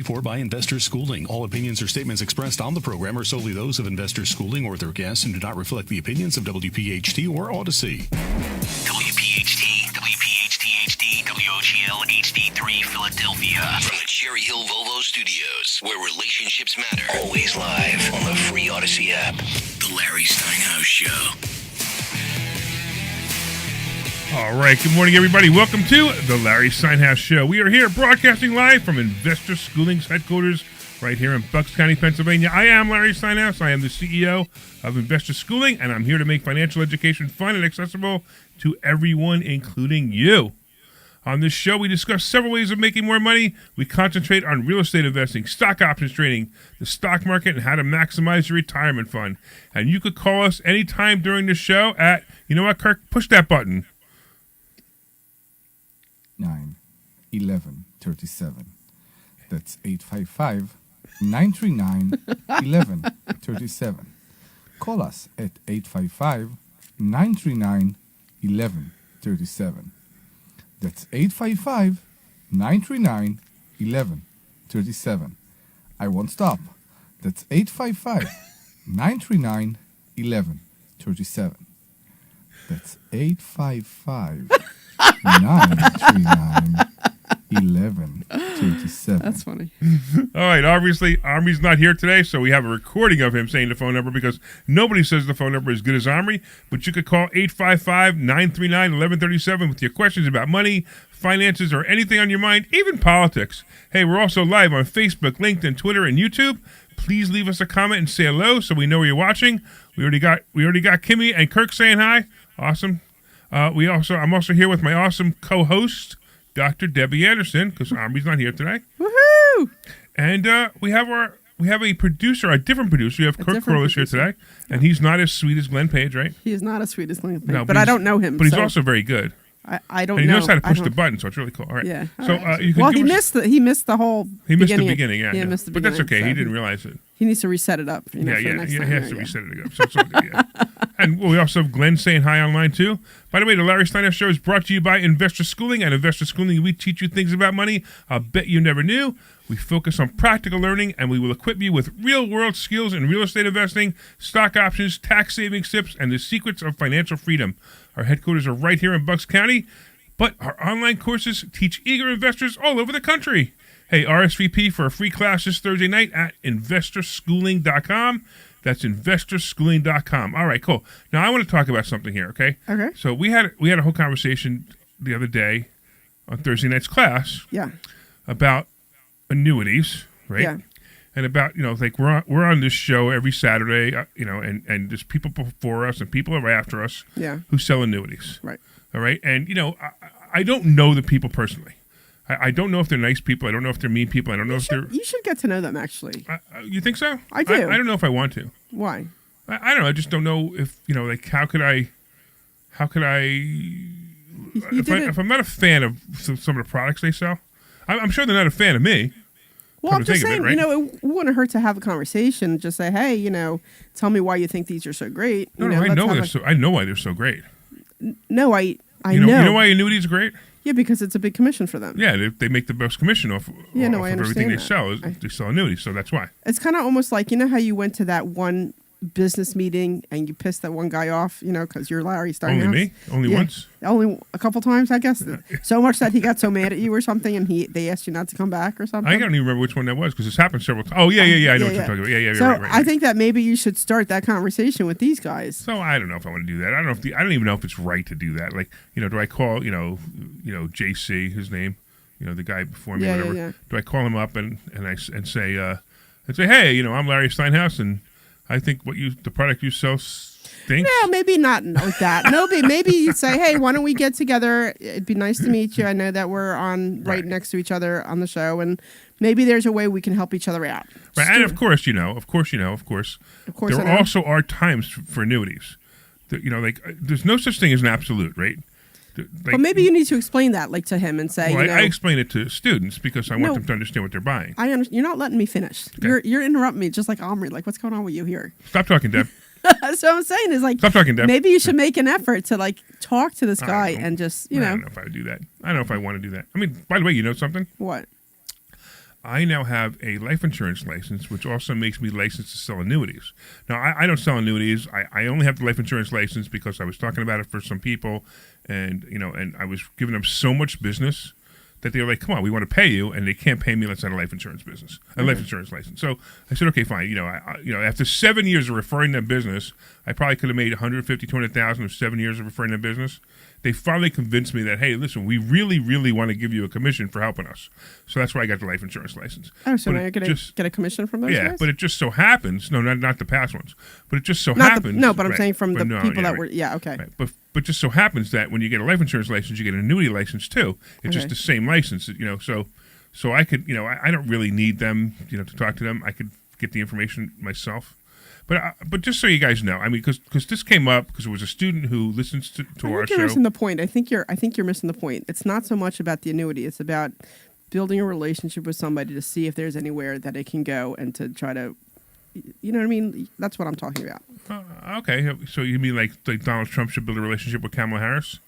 For by Investor Schooling. All opinions or statements expressed on the program are solely those of Investor Schooling or their guests and do not reflect the opinions of WPHT or Odyssey. WPHT, WPHT-HD, WOGL HD3 Philadelphia. From the Cherry Hill Volvo Studios, where relationships matter. Always live on the free Odyssey app. The Larry Steinhouse Show. All right, good morning, everybody. Welcome to the Larry Steinhouse Show. We are here broadcasting live from Investor Schooling's headquarters right here in Bucks County, Pennsylvania. I am Larry Steinhouse. I am the CEO of Investor Schooling, and I'm here to make financial education fun and accessible to everyone, including you. On this show, we discuss several ways of making more money. We concentrate on real estate investing, stock options trading, the stock market, and how to maximize your retirement fund. And you could call us anytime during the show at, you know what, Kirk? Push that button. 9-11-37. That's 855-939-1137. Call us at 855-939-1137. That's 855-939-1137. I won't stop. That's 855-939-1137. That's 855-939-1137. That's funny. All right, obviously, Omri's not here today, so we have a recording of him saying the phone number because nobody says the phone number as good as Omri, but you could call 855-939-1137 with your questions about money, finances, or anything on your mind, even politics. Hey, we're also live on Facebook, LinkedIn, Twitter, and YouTube. Please leave us a comment and say hello so we know where you're watching. We already got Kimmy and Kirk saying hi. Awesome. I'm also here with my awesome co-host, Dr. Debbie Anderson, because Omri's not here today. Woohoo! And we have a producer, a different producer. We have Kirk Corliss here today, and he's not as sweet as Glenn Page, right? He is not as sweet as Glenn Page, No, but I don't know him. But he's also very good. I don't know. And he knows how to push the button, so it's really cool. All right. Yeah. So right. you can he missed the whole. He missed the beginning. Yeah. Missed the but beginning, that's okay. So he didn't realize it. He needs to reset it up. For next time. He has to reset it up. So it's all good, yeah. And we also have Glenn saying hi online too. By the way, the Larry Steinhouse Show is brought to you by Investor Schooling. At Investor Schooling, we teach you things about money I'll bet you never knew. We focus on practical learning, and we will equip you with real-world skills in real estate investing, stock options, tax savings tips, and the secrets of financial freedom. Our headquarters are right here in Bucks County, but our online courses teach eager investors all over the country. Hey, RSVP for a free class this Thursday night at investorschooling.com. That's investorschooling.com. All right, cool. Now I want to talk about something here, okay? Okay. So we had a whole conversation the other day on Thursday night's class. Yeah. About annuities, right? Yeah. And about, like we're on this show every Saturday, and there's people before us and people are after us who sell annuities. Right. All right. And, I don't know the people personally. I don't know if they're nice people. I don't know if they're mean people. I don't know if they're... You should get to know them, actually. You think so? I do. I don't know if I want to. Why? I don't know. I just don't know if, how could I... If I'm not a fan of some of the products they sell, I'm sure they're not a fan of me. Well, I'm just saying, it wouldn't hurt to have a conversation. Just say, hey, tell me why you think these are so great. I know why they're so great. No, I know. You know why annuities are great? Yeah, because it's a big commission for them. Yeah, they make the best commission off I everything they understand sell. They sell annuities, so that's why. It's kind of almost like, how you went to that one business meeting and you pissed that one guy off, because you're Larry Steinhouse. Only me? Only once? Only a couple times, I guess. So much that he got so mad at you or something, and they asked you not to come back or something. I don't even remember which one that was because it's happened several times. Oh, yeah. I know what you're talking about. Yeah. So right. I think that maybe you should start that conversation with these guys. So I don't know if I want to do that. I don't even know if it's right to do that. Like, do I call JC, his name, the guy before me, whatever. Yeah. Do I call him up and say, hey, I'm Larry Steinhouse and I think the product you sell stinks? No, maybe not like that. No, maybe you say, hey, why don't we get together? It'd be nice to meet you. I know that we're on right next to each other on the show, and maybe there's a way we can help each other out. Right, and of course, there also are times for annuities. There's no such thing as an absolute, right? But maybe you need to explain that, to him and say, I explain it to students because I want them to understand what they're buying. You're not letting me finish. Okay. You're interrupting me just like Omri. What's going on with you here? Stop talking, Deb. That's what I'm saying is stop talking, Deb. Maybe you should make an effort to talk to this guy and just, I don't know if I would do that. I don't know if I want to do that. I mean, by the way, you know something? What? I now have a life insurance license, which also makes me licensed to sell annuities. Now, I don't sell annuities. I only have the life insurance license because I was talking about it for some people, and I was giving them so much business that they were like, "Come on, we want to pay you," and they can't pay me unless I have a life insurance business, a life insurance license. So I said, "Okay, fine." After 7 years of referring them business, I probably could have made $150,000, $200,000 of 7 years of referring them business. They finally convinced me that, hey, listen, we really, really want to give you a commission for helping us. So that's why I got the life insurance license. Oh, so now you're going to get a commission from those Yeah, guys? but it just so happens, no, not the past ones, but it just so happens. No, but I'm right, saying from the people that right. were, yeah, okay. Right. But just so happens that when you get a life insurance license, you get an annuity license too. It's just the same license, so I could, I don't really need them, to talk to them. I could get the information myself. But just so you guys know, I mean, because this came up because it was a student who listens to our show. You're missing the point. I think you're missing the point. It's not so much about the annuity. It's about building a relationship with somebody to see if there's anywhere that it can go and to try to, you know what I mean? That's what I'm talking about. Okay, so you mean like Donald Trump should build a relationship with Kamala Harris?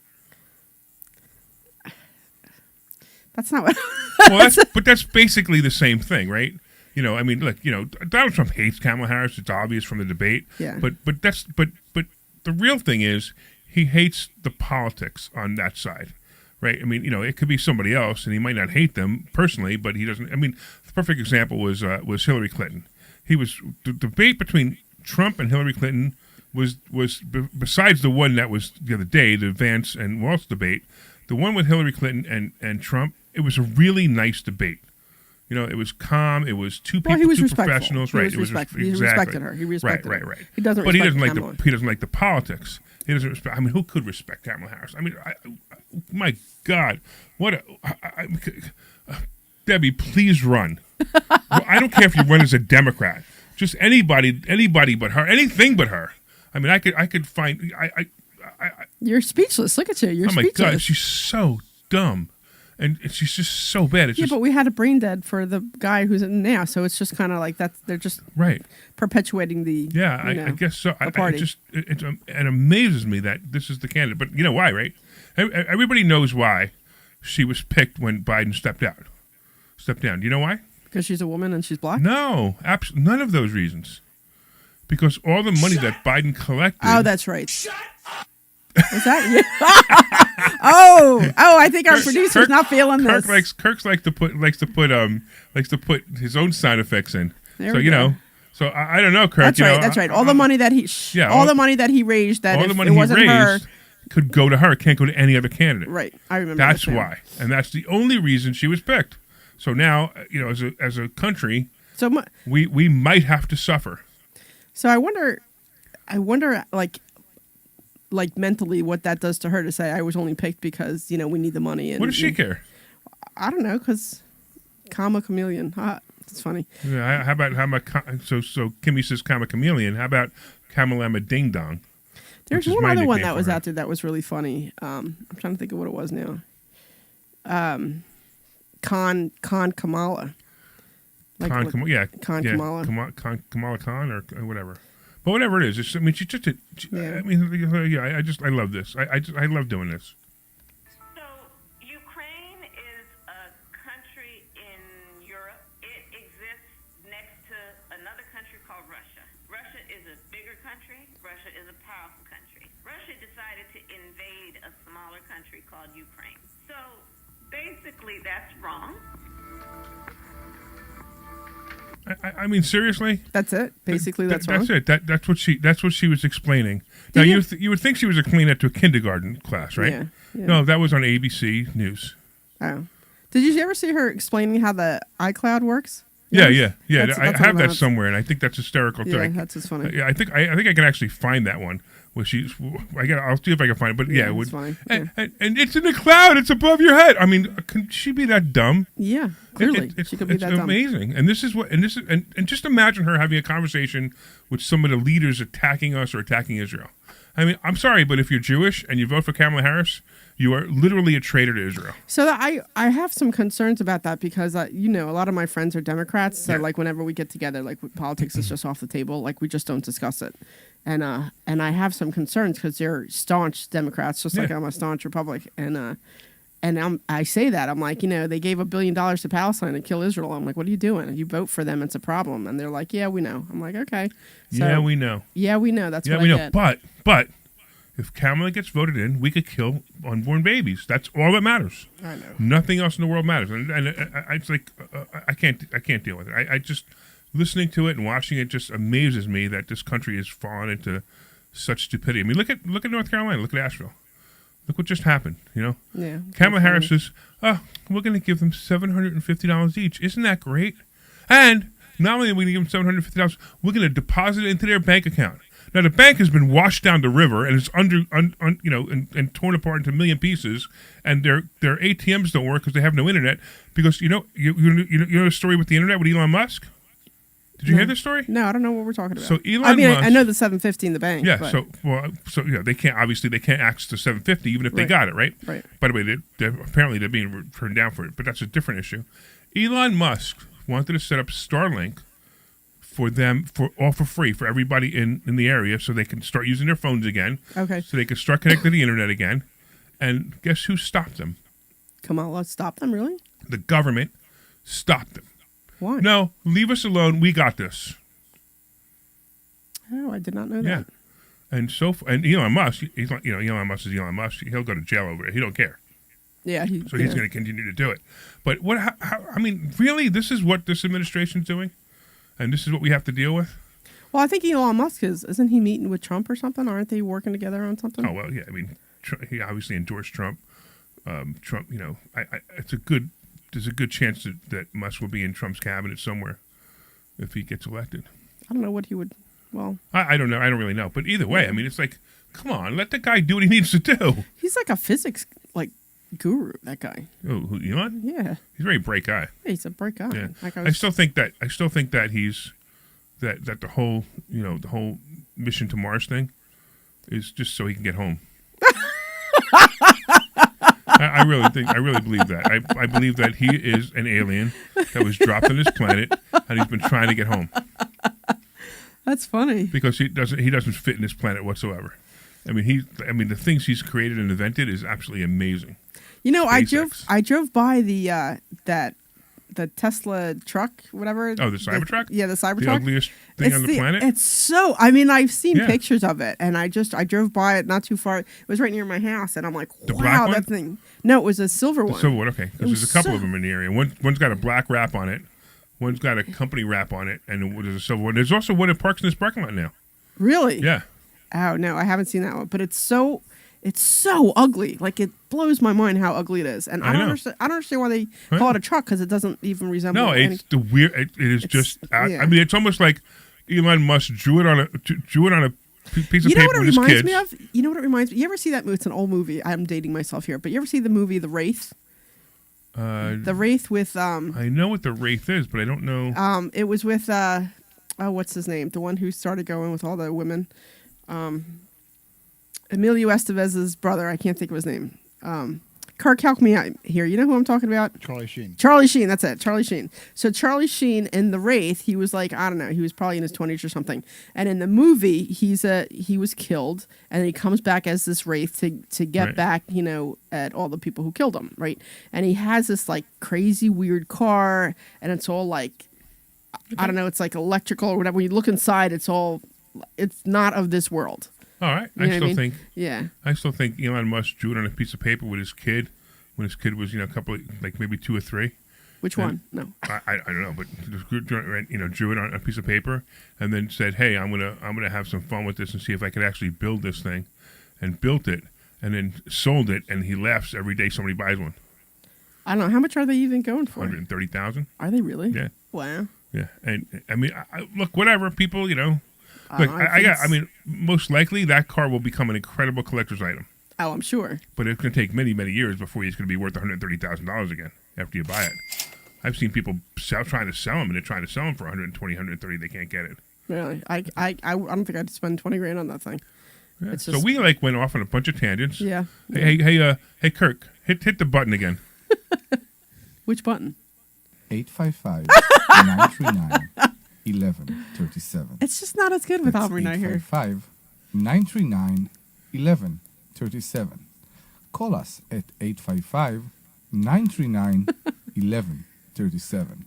That's not what. Well, that's basically the same thing, right? I mean, look, Donald Trump hates Kamala Harris. It's obvious from the debate. Yeah. But the real thing is he hates the politics on that side, right? I mean, it could be somebody else, and he might not hate them personally, but he doesn't. I mean, the perfect example was Hillary Clinton. The debate between Trump and Hillary Clinton was besides the one that was the other day, the Vance and Walz debate, the one with Hillary Clinton and Trump. It was a really nice debate. It was calm. It was two people, two respectful. Professionals, right? He respected her. He respected her. Right. He doesn't. But respect he doesn't like the politics. He doesn't respect. I mean, who could respect Kamala Harris? I mean, my God, Debbie, please run. I don't care if you run as a Democrat. Just anybody but her. Anything but her. I mean, I could find. You're speechless. Look at you. You're speechless. Oh my God, she's so dumb. And she's just so bad. But we had a brain dead for the guy who's in now, so it's just kind of like that. They're just perpetuating the I guess so. The party. It amazes me that this is the candidate. But you know why, right? Everybody knows why she was picked when Biden stepped down. Do you know why? Because she's a woman and she's black? No, none of those reasons. Because all the money that Biden collected. Oh, that's right. Shut up. Is that you? I think our producer's not feeling this. Kirk likes to put his own sound effects in. There we go. So I don't know, Kirk. That's right. All the money that he the money that he raised, that if it wasn't her, could go to her. It can't go to any other candidate. Right. I remember. That's why, and that's the only reason she was picked. So now, as a country, we might have to suffer. So I wonder, like mentally, what that does to her to say I was only picked because we need the money. And what does she care? I don't know, because comma chameleon. It's funny. Yeah. How about so Kimmy says comma chameleon. How about Kamalama Ding Dong? There's one other one that was out there that was really funny. I'm trying to think of what it was now. Khan Kamala. Kamala Kamala Khan or whatever. But whatever it is, she's just I love this. I love doing this. So Ukraine is a country in Europe. It exists next to another country called Russia. Russia is a bigger country. Russia is a powerful country. Russia decided to invade a smaller country called Ukraine. So basically, that's wrong. I mean, seriously. That's it. Basically, that's wrong. That's it. That's what she was explaining. Now you would think she was explaining that to a kindergarten class, right? Yeah. No, that was on ABC News. Oh, did you ever see her explaining how the iCloud works? Yeah. That's I have that somewhere, and I think that's hysterical too. Yeah, that's just funny. Yeah, I think I can actually find that one. Where I'll see if I can find it. But yeah, it's funny. And it's in the cloud. It's above your head. I mean, can she be that dumb? Yeah, clearly she could be that dumb. It's amazing. And this is and just imagine her having a conversation with some of the leaders attacking us or attacking Israel. I mean, I'm sorry, but if you're Jewish and you vote for Kamala Harris, you are literally a traitor to Israel. So I have some concerns about that because a lot of my friends are Democrats. So like whenever we get together, like politics is just off the table. Like we just don't discuss it. And I have some concerns because they're staunch Democrats, just like I'm a staunch Republican. And I say that. I'm like, they gave $1 billion to Palestine to kill Israel. I'm like, what are you doing? You vote for them, it's a problem. And they're like, yeah, we know. I'm like, okay. So, yeah, we know. Yeah, we know. That's Yeah, what we I know. get. But if Kamala gets voted in, we could kill unborn babies. That's all that matters. I know. Nothing else in the world matters. And it's like I can't deal with it. I just listening to it and watching it just amazes me that this country has fallen into such stupidity. I mean, look at North Carolina. Look at Asheville. Look what just happened, Yeah. Kamala Harris says, we're going to give them $750 each. Isn't that great? And not only are we going to give them $750, we're going to deposit it into their bank account. Now, the bank has been washed down the river and is and torn apart into a million pieces, and their ATMs don't work because they have no internet. Because, you know the story with the internet with Elon Musk? Did you hear this story? No, I don't know what we're talking about. So Elon Musk, I know the 750 in the bank. yeah. But, So they can't access the 750 even if they got it, right? Right. By the way, apparently they're being turned down for it, but that's a different issue. Elon Musk wanted to set up Starlink for them for free for everybody in the area, so they can start using their phones again. Okay. So they can start connecting to the internet again. And guess who stopped them? Come on, let's stop them, really? The government stopped them. Why? No, leave us alone. We got this. Oh, I did not know Yeah. that. And Elon Musk, he's like, Elon Musk is Elon Musk. He'll go to jail over it. He don't care. Yeah. So he's going to continue to do it. But really, this is what this administration's doing? And this is what we have to deal with? Well, I think Elon Musk isn't he meeting with Trump or something? Aren't they working together on something? Oh, well, yeah. I mean, he obviously endorsed Trump. Trump, there's a good chance that Musk will be in Trump's cabinet somewhere if he gets elected. I don't know what he would, I don't know. I don't really know. But either way, I mean, it's like, come on, let the guy do what he needs to do. he's like a physics, guru, that guy. Oh, who, Elon? Yeah. He's a very bright guy. Yeah, he's a bright guy. Yeah. I I still think that he's that the whole the whole mission to Mars thing is just so he can get home. I really believe that. I believe that he is an alien that was dropped on this planet and he's been trying to get home. That's funny. Because he doesn't fit in this planet whatsoever. I mean the things he's created and invented is absolutely amazing. SpaceX. I drove by the Tesla truck, whatever. Oh, the Cybertruck? Yeah, the Cybertruck. The ugliest thing on the planet? It's so, I've seen Yeah. pictures of it, and I drove by it not too far. It was right near my house, and I'm like, The wow, black one? that thing. No, it was a silver one. So what? Okay, because was there's a couple so- of them in the area. One's got a black wrap on it. One's got a company wrap on it, and there's a silver one. There's also one that parks in this parking lot now. Really? Yeah. Oh, no, I haven't seen that one, but it's so ugly. Like, it blows my mind how ugly it is. And I don't understand why they call it a truck, because it doesn't even resemble No, any. it's the weird. It is just. yeah. I mean, it's almost like Elon Musk drew it on a piece of You know paper what it with his reminds kids. me of? You know what it reminds me? You ever see that movie? It's an old movie. I'm dating myself here, but you ever see the movie The Wraith? The Wraith with I know what the Wraith is, but I don't know. it was with what's his name? The one who started going with all the women. Emilio Estevez's brother. I can't think of his name. Kirk, help me out here. You know who I'm talking about? Charlie Sheen. Charlie Sheen, that's it. Charlie Sheen. So Charlie Sheen in The Wraith, he was like, I don't know, he was probably in his 20s or something. And in the movie, he was killed, and he comes back as this Wraith to get Right. back, at all the people who killed him, right? And he has this like crazy weird car, and it's all like, I don't know, it's like electrical or whatever. When you look inside, it's not of this world. All right, You know what I mean? think. Yeah. I still think Elon Musk drew it on a piece of paper with his kid when his kid was, a couple of, like maybe 2 or 3. Which one? No. I don't know, but just drew it on a piece of paper and then said, "Hey, I'm gonna have some fun with this and see if I could actually build this thing," and built it and then sold it. And he laughs every day somebody buys one. I don't know. How much are they even going for? 130,000. Are they really? Yeah. Wow. Yeah, and I mean, look, whatever people, Look, I think most likely that car will become an incredible collector's item. Oh, I'm sure. But it's going to take many, many years before it's going to be worth $130,000 again after you buy it. I've seen people trying to sell them, and they're trying to sell them for 120, 130. They can't get it. Really? I don't think I'd spend 20 grand on that thing. Yeah. It's So just- we went off on a bunch of tangents. Yeah. Hey, Kirk, hit the button again. Which button? 855-939-1137. It's just not as good with Omri not here. 855-939-1137. Call us at 855-939-1137.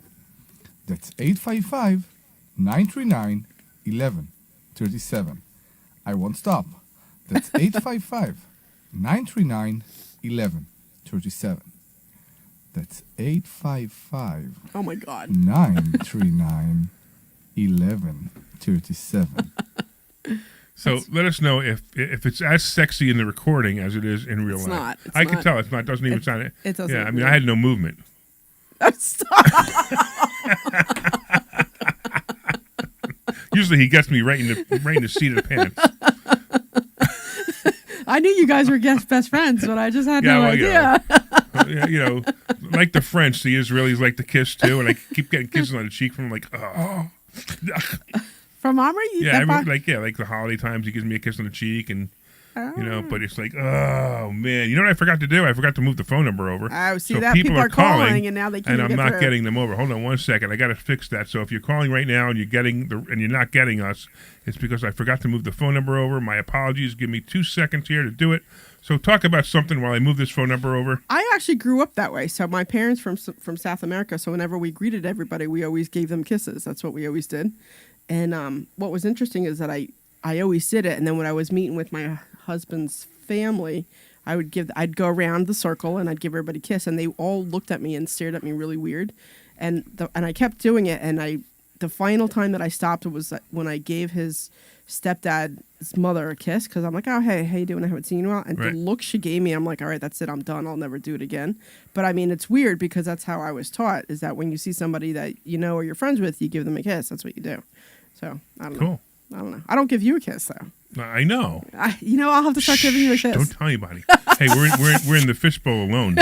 That's 855-939-1137. I won't stop. That's 855-939-1137. That's 855 Oh my God. 939-1137. So let us know if it's as sexy in the recording as it is in real It's life. not. It's I can not. tell it's not. It doesn't even sound it. It doesn't. Yeah, I mean, I had no movement. Stop. Usually he gets me right in the seat of the pants. I knew you guys were best friends, but I just had no idea. Yeah, like the French, the Israelis like to kiss too, and I keep getting kisses on the cheek from like, oh. From Omri? Yeah, like the holiday times, he gives me a kiss on the cheek, and but it's like, oh man, you know what I forgot to do? I forgot to move the phone number over. Oh, see so that people are calling, and now they can't. And I'm get not through. getting them over. Hold on one second, I got to fix that. So if you're calling right now and you're not getting us, it's because I forgot to move the phone number over. My apologies. Give me 2 seconds here to do it. So talk about something while I move this phone number over. I actually grew up that way. So my parents from South America. So whenever we greeted everybody, we always gave them kisses. That's what we always did. And what was interesting is that I always did it. And then when I was meeting with my husband's family, I'd go around the circle and I'd give everybody a kiss, and they all looked at me and stared at me really weird. And I kept doing it. And the final time that I stopped was when I gave his stepdad's mother a kiss, because I'm like, oh, hey, how you doing? I haven't seen you in a while. And the look she gave me, I'm like, all right, that's it. I'm done. I'll never do it again. But I mean, it's weird because that's how I was taught, is that when you see somebody that you know or you're friends with, you give them a kiss. That's what you do. So I don't know. I don't know. I don't give you a kiss though. I know. I'll have to start giving you a kiss. Don't tell anybody. Hey, we're in the fishbowl alone.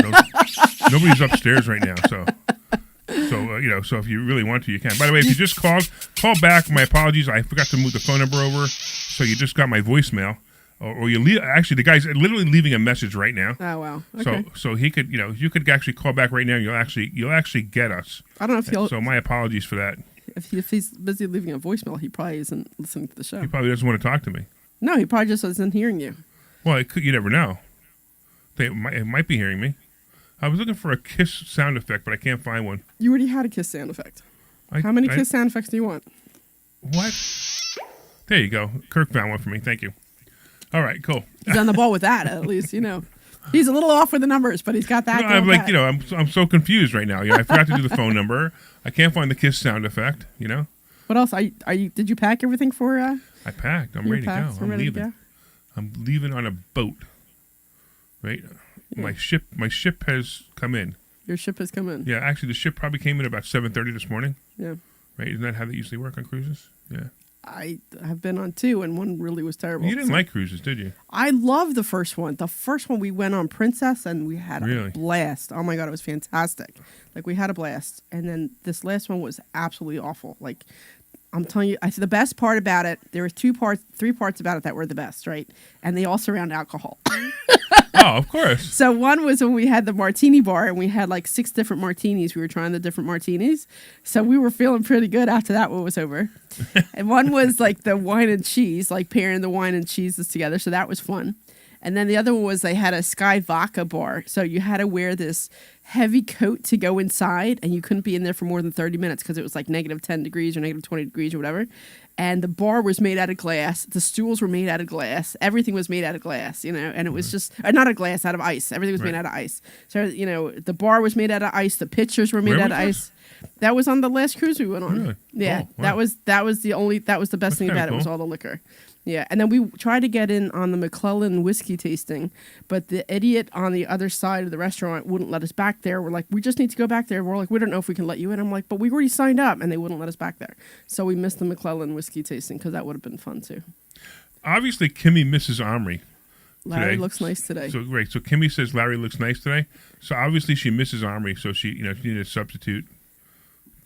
Nobody's upstairs right now, so if you really want to, you can. By the way, if you just call back. My apologies. I forgot to move the phone number over, so you just got my voicemail, or you leave. Actually, the guy's literally leaving a message right now. Oh wow. Okay. So he could, you could actually call back right now. And you'll actually get us. I don't know if he'll. So my apologies for that. If he's busy leaving a voicemail, he probably isn't listening to the show. He probably doesn't want to talk to me. No, he probably just isn't hearing you. Well, you never know. It might be hearing me. I was looking for a kiss sound effect, but I can't find one. You already had a kiss sound effect. How many kiss sound effects do you want? What? There you go. Kirk found one for me. Thank you. All right, cool. He's on the ball with that, at least, He's a little off with the numbers, but he's got that. I'm like, I'm so confused right now. I forgot to do the phone number. I can't find the kiss sound effect, What else? Did you pack everything for I packed. I'm ready to go. I'm leaving. I'm leaving on a boat. Right? Yeah. My ship has come in. Your ship has come in? Yeah, actually the ship probably came in about 7:30 this morning. Yeah. Right? Isn't that how they usually work on cruises? Yeah. I have been on 2, and one really was terrible. You didn't like cruises, did you? I love the first one. The first one we went on Princess, and we had a blast. Oh my God, it was fantastic. Like, we had a blast. And then this last one was absolutely awful. Like, I'm telling you, the best part about it, there were 3 parts about it that were the best, right? And they all surround alcohol. Oh, of course. So one was when we had the martini bar, and we had like 6 different martinis. We were trying the different martinis. So we were feeling pretty good after that one was over. And one was like the wine and cheese, like pairing the wine and cheeses together. So that was fun. And then the other one was they had a Sky Vodka bar. So you had to wear this heavy coat to go inside, and you couldn't be in there for more than 30 minutes because it was like negative 10 degrees or negative 20 degrees or whatever. And the bar was made out of glass. The stools were made out of glass. Everything was made out of glass, and it was just, not of glass, out of ice. Everything was made out of ice. So, the bar was made out of ice. The pitchers were made out of ice. That was on the last cruise we went on. Really? Yeah. Oh, wow. That was the best thing about it was all the liquor. Yeah, and then we tried to get in on the McClellan whiskey tasting, but the idiot on the other side of the restaurant wouldn't let us back there. We're like, we just need to go back there. We're like, we don't know if we can let you in. I'm like, but we already signed up, and they wouldn't let us back there. So we missed the McClellan whiskey tasting because that would have been fun too. Obviously, Kimmy misses Omri. Larry today. looks nice today. So Kimmy says Larry looks nice today. So obviously she misses Omri. So she needed a substitute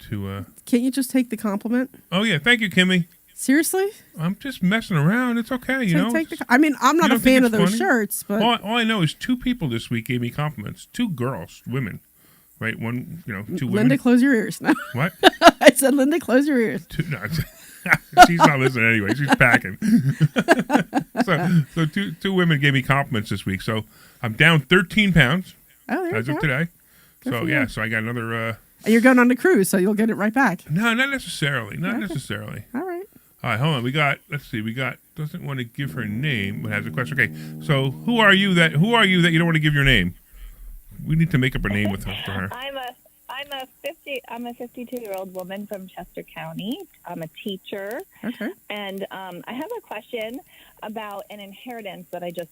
to. Can't you just take the compliment? Oh yeah, thank you, Kimmy. Seriously? I'm just messing around. It's okay, I'm not a fan of those shirts, but all I know is 2 people this week gave me compliments. 2 girls, women, right? 2 women. Linda, close your ears. No. What? I said, Linda, close your ears. She's not listening anyway. She's packing. so 2 women gave me compliments this week. So I'm down 13 pounds as of today. So yeah, so I got another. And you're going on the cruise, so you'll get it right back. No, not necessarily. Not Okay. necessarily. All right. All right, hold on. Let's see. Doesn't want to give her name, but has a question. Okay, so who are you that you don't want to give your name? We need to make up a name with her. For her. I'm a 52-year-old woman from Chester County. I'm a teacher. Okay. And I have a question about an inheritance that I just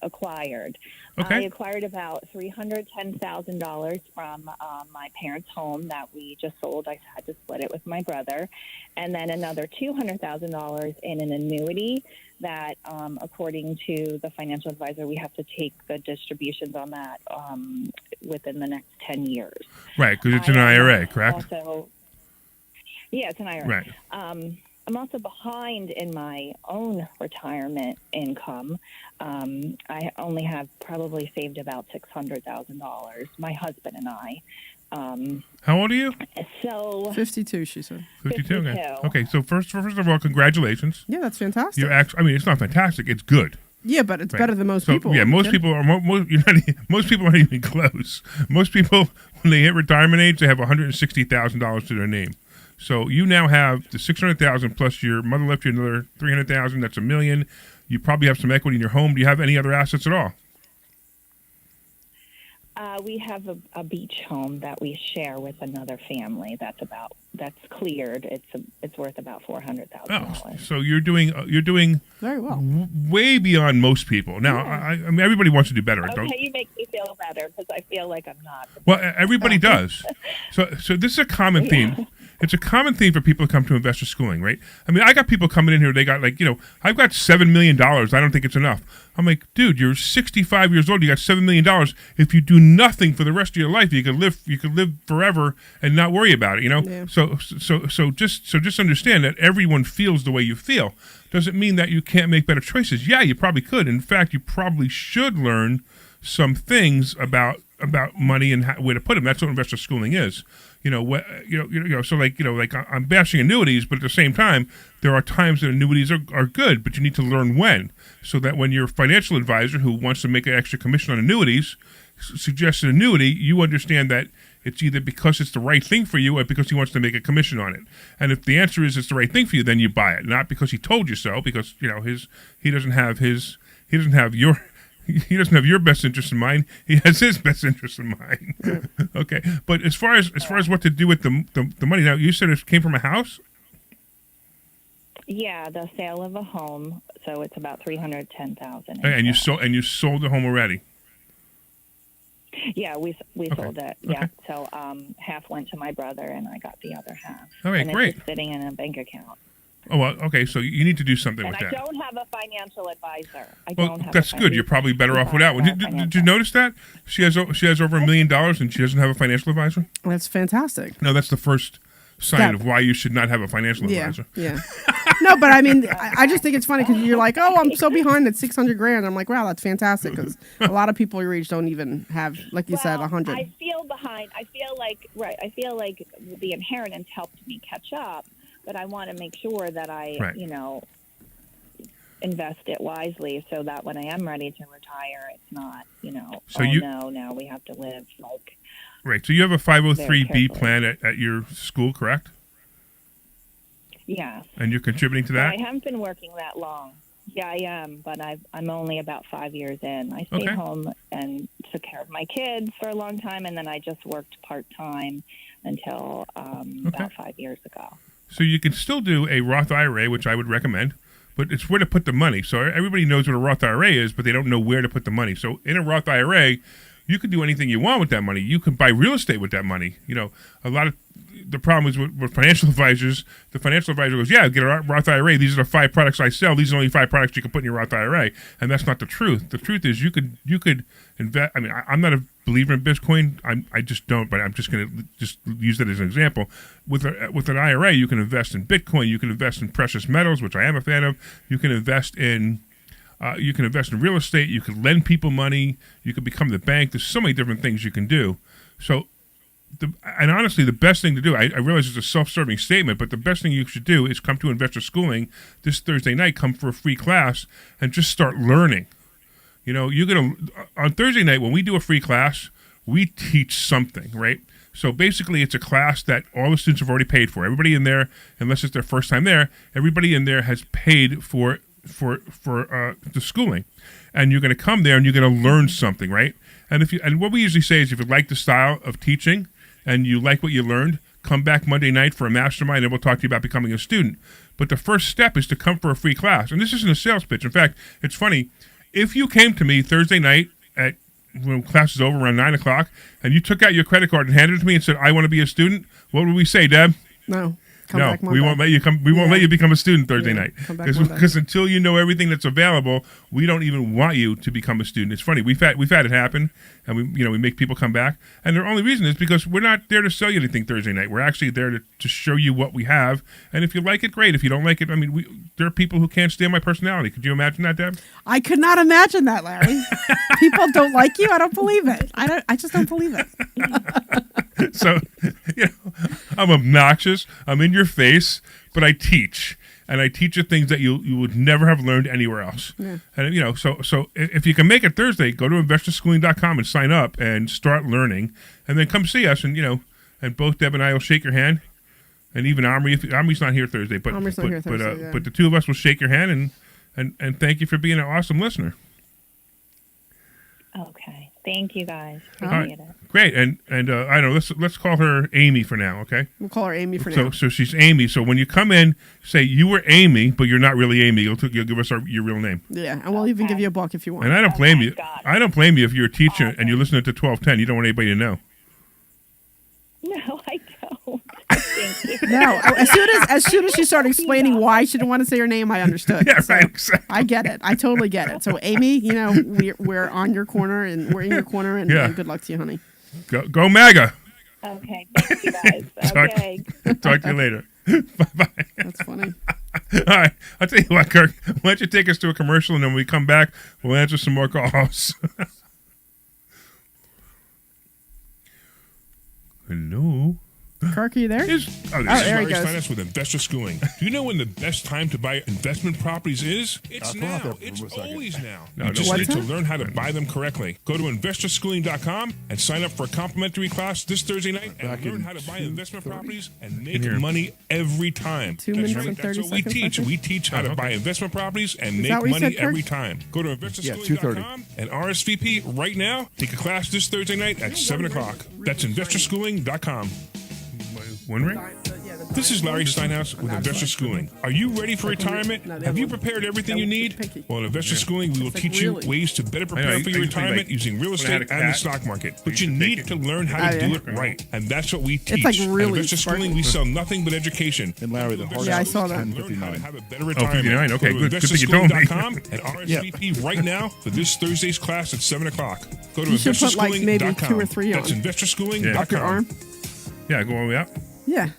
acquired. Okay. I acquired about $310,000 from my parents' home that we just sold. I had to split it with my brother. And then another $200,000 in an annuity that, according to the financial advisor, we have to take the distributions on that within the next 10 years. Right, because it's an IRA, correct? Yeah, it's an IRA. Right. I'm also behind in my own retirement income. I only have probably saved about $600,000, my husband and I. How old are you? So 52, she said. 52. Okay. 52. Okay. So first of all, congratulations. Yeah, that's fantastic. You're actually. I mean, it's not fantastic. It's good. Yeah, but it's Right. better than most So, people. yeah, most people are. Most people aren't even close. Most people, when they hit retirement age, they have $160,000 to their name. So you now have the $600,000 plus your mother left you another $300,000. That's $1 million. You probably have some equity in your home. Do you have any other assets at all? we have a beach home that we share with another family. That's cleared. It's worth about $400,000. Oh, so you're doing Very well. way beyond most people. Now, I mean, everybody wants to do better. Okay, you make me feel better because I feel like I'm not. Well, everybody does. So this is a common theme. It's a common theme for people to come to investor schooling, right? I mean, I got people coming in here. They got I've got $7 million. I don't think it's enough. I'm like, dude, you're 65 years old. You got $7 million. If you do nothing for the rest of your life, you could live forever and not worry about it. Yeah. So just understand that everyone feels the way you feel. Doesn't mean that you can't make better choices. Yeah, you probably could. In fact, you probably should learn some things about money and where to put them. That's what investor schooling is. So I'm bashing annuities, but at the same time, there are times that annuities are good, but you need to learn when, so that when your financial advisor who wants to make an extra commission on annuities suggests an annuity, you understand that it's either because it's the right thing for you or because he wants to make a commission on it. And if the answer is it's the right thing for you, then you buy it, not because he told you so, because he doesn't have your best interest in mind. He has his best interest in mind. Okay, but as far as what to do with the money, now you said it came from a house. Yeah, the sale of a home, so it's about $310,000. And you sold the home already. Yeah, we sold it. Okay. Yeah, so half went to my brother, and I got the other half. All right, and great. It's just sitting in a bank account. Oh, well, okay, so you need to do something And with I that. don't have a financial advisor. That's good. You're probably better off without one. Did you notice that she has over $1 million and she doesn't have a financial advisor? That's fantastic. No, that's the first sign Step. of why you should not have a financial advisor. Yeah. No, but I mean, I just think it's funny because you're like, oh, I'm so behind at $600,000. I'm like, wow, that's fantastic, because a lot of people your age don't even have, like you said, 100. I feel behind. I feel like the inheritance helped me catch up, but I want to make sure that I, invest it wisely so that when I am ready to retire, it's not, now we have to live like. Right. So you have a 503B carefully. plan at your school, correct? Yeah. And you're contributing to that? I haven't been working that long. Yeah, I am, but I'm only about 5 years in. I stayed Okay. home and took care of my kids for a long time, and then I just worked part-time until about 5 years ago. So you can still do a Roth IRA, which I would recommend, but it's where to put the money. So everybody knows what a Roth IRA is, but they don't know where to put the money. So in a Roth IRA, you can do anything you want with that money. You can buy real estate with that money. A lot of the problem is with financial advisors. The financial advisor goes, yeah, get a Roth IRA. These are the 5 products I sell. These are only 5 products you can put in your Roth IRA. And that's not the truth. The truth is you could invest. I mean, I'm not a believer in Bitcoin. I just don't, but I'm just going to just use that as an example. With an IRA, you can invest in Bitcoin. You can invest in precious metals, which I am a fan of. You can invest in real estate. You can lend people money. You can become the bank. There's so many different things you can do. So, and honestly, the best thing to do, I realize it's a self-serving statement, but the best thing you should do is come to investor schooling this Thursday night, come for a free class, and just start learning. You're going to, on Thursday night, when we do a free class, we teach something, right? So basically, it's a class that all the students have already paid for. Everybody in there, unless it's their first time there, everybody in there has paid for the schooling, and you're going to come there and you're going to learn something, right? And what we usually say is, if you like the style of teaching and you like what you learned, come back Monday night for a mastermind, and we'll talk to you about becoming a student. But the first step is to come for a free class, and this isn't a sales pitch. In fact, it's funny. If you came to me Thursday night when class is over around 9 o'clock, and you took out your credit card and handed it to me and said, "I want to be a student," what would we say, Deb? No. Come back Monday. We won't let you come. We won't let you become a student Thursday night, come back Monday. because until you know everything that's available, we don't even want you to become a student. It's funny. We've had it happen, and we make people come back, and the only reason is because we're not there to sell you anything Thursday night. We're actually there to show you what we have, and if you like it, great. If you don't like it, there are people who can't stand my personality. Could you imagine that, Deb? I could not imagine that, Larry. People don't like you. I don't believe it. I just don't believe it. So, I'm obnoxious. I'm in your face, but I teach. And I teach you things that you would never have learned anywhere else. Yeah. And, so if you can make it Thursday, go to investorschooling.com and sign up and start learning. And then come see us, and, and both Deb and I will shake your hand. And even Omri, Omri's not here Thursday, but Omri's not here Thursday, but the two of us will shake your hand and thank you for being an awesome listener. Okay. Thank you, guys. All right. Appreciate it. Great. And I don't know, let's call her Amy for now, okay? We'll call her Amy for now. So she's Amy. So when you come in, say you were Amy, but you're not really Amy. You'll give us your real name. Yeah, and we'll even give you a buck if you want. And I don't blame you. God. I don't blame you if you're a teacher and you're listening to 1210. You don't want anybody to know. No, I don't. Thank you. No, as soon as she started explaining why she didn't want to say her name, I understood. Yeah, right. Exactly. I get it. I totally get it. So, Amy, we're on your corner, and we're in your corner, and good luck to you, honey. Go MAGA. Okay, thank you guys. Okay. Talk to you later. Bye-bye. That's funny. All right. I'll tell you what, Kirk. Why don't you take us to a commercial, and then when we come back, we'll answer some more calls. Hello? Kirk, are you there? This there is he Larry goes. Steinhouse with Investor Schooling. Do you know when the best time to buy investment properties is? It's come out now. there It's for a second. always now. No, You just what's need to that? learn how to buy them correctly. Go to investorschooling.com and sign up for a complimentary class this Thursday night and Back learn in how to buy investment 2:30. properties and make money every time. 2 That's minutes right. and That's 30 what we seconds, teach. I think. We teach how to buy investment properties and Is make that what you money said, Kirk? every time. Go to investorschooling.com and RSVP right now. Take a class this Thursday night at 7 o'clock. That's investorschooling.com. One ring? This is Larry Steinhouse with Investor Schooling. Are you ready for retirement? Have you prepared everything you need? Well, in Investor Schooling, we will teach you ways to better prepare for your retirement using real estate and the stock market. But you need to learn how to do it right. And that's what we teach. It's like really At Investor Schooling, we sell nothing but education. And Larry, the hard Yeah, I saw that. Learn how to have a better 59. retirement. Okay, Go to good thing you told me. investorschooling.com and RSVP right now for this Thursday's class at 7 o'clock. Go to You should put, like, maybe investorschooling.com. 2 or 3 That's on. investorschooling.com. Up your arm. Yeah, go all the way up. Yeah.